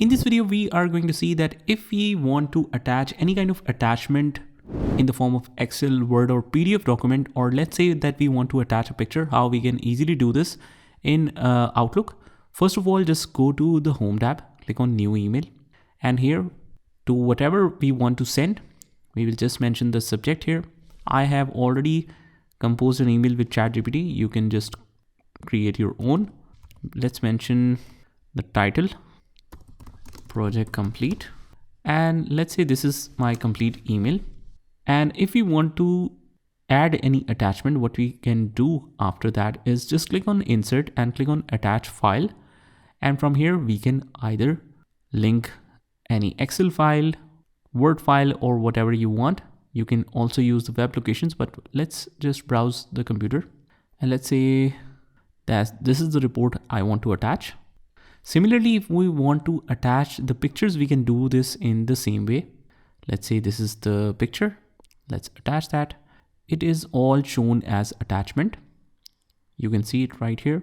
In this video, we are going to see that if we want to attach any kind of attachment in the form of Excel, Word or PDF document, or let's say that we want to attach a picture, how we can easily do this in Outlook. First of all, just go to the Home tab, click on New Email, and here to whatever we want to send, we will just mention the subject here. I have already composed an email with ChatGPT. You can just create your own. Let's mention the title, project complete, and let's say this is my complete email. And if we want to add any attachment, what we can do after that is just click on insert and click on attach file, and from here we can either link any Excel file, Word file, or whatever you want. You can also use the web locations, but let's just browse the computer and let's say that this is the report I want to attach. Similarly, if we want to attach the pictures, we can do this in the same way. Let's say this is the picture. Let's attach that. It is all shown as attachment. You can see it right here,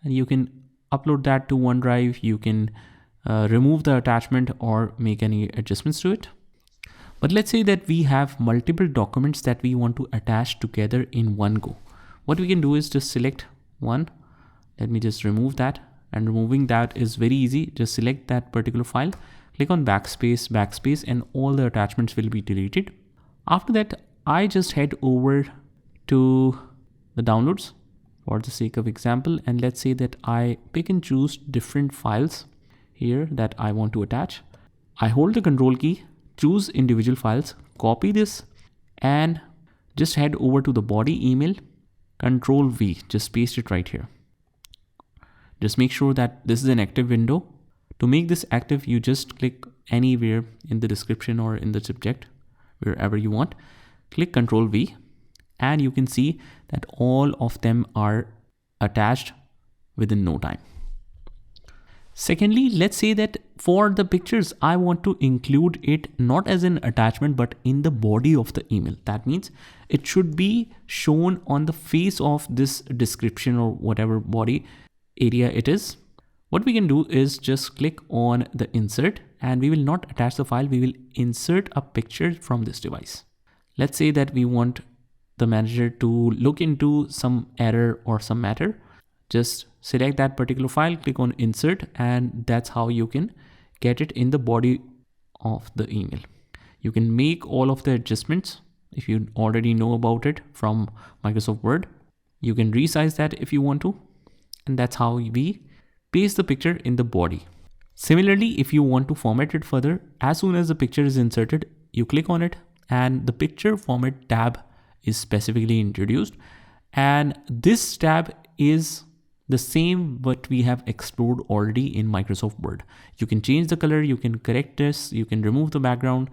and you can upload that to OneDrive. You can remove the attachment or make any adjustments to it. But let's say that we have multiple documents that we want to attach together in one go. What we can do is just select one. Let me just remove that. And removing that is very easy. Just select that particular file, click on backspace, and all the attachments will be deleted. After that, I just head over to the downloads for the sake of example. And let's say that I pick and choose different files here that I want to attach. I hold the control key, choose individual files, copy this, and just head over to the body email, Control V, just paste it right here. Just make sure that this is an active window. To make this active, you just click anywhere in the description or in the subject, wherever you want. Click Control V, and you can see that all of them are attached within no time. Secondly, let's say that for the pictures, I want to include it not as an attachment, but in the body of the email. That means it should be shown on the face of this description or whatever body area it is. What we can do is just click on the insert, and we will not attach the file. We will insert a picture from this device. Let's say that we want the manager to look into some error or some matter. Just select that particular file, click on insert, and that's how you can get it in the body of the email. You can make all of the adjustments if you already know about it from Microsoft Word. You can resize that if you want to. And that's how we paste the picture in the body. Similarly, if you want to format it further, as soon as the picture is inserted, you click on it and the picture format tab is specifically introduced. And this tab is the same what we have explored already in Microsoft Word. You can change the color, you can correct this, you can remove the background,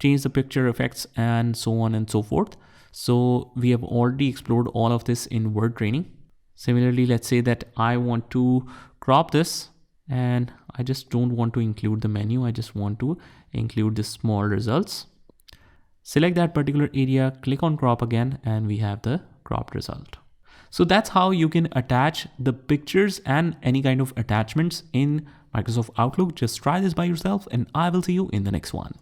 change the picture effects, and so on and so forth. So we have already explored all of this in Word training. Similarly, let's say that I want to crop this and I just don't want to include the menu. I just want to include the small results. Select that particular area, click on crop again, and we have the cropped result. So that's how you can attach the pictures and any kind of attachments in Microsoft Outlook. Just try this by yourself, and I will see you in the next one.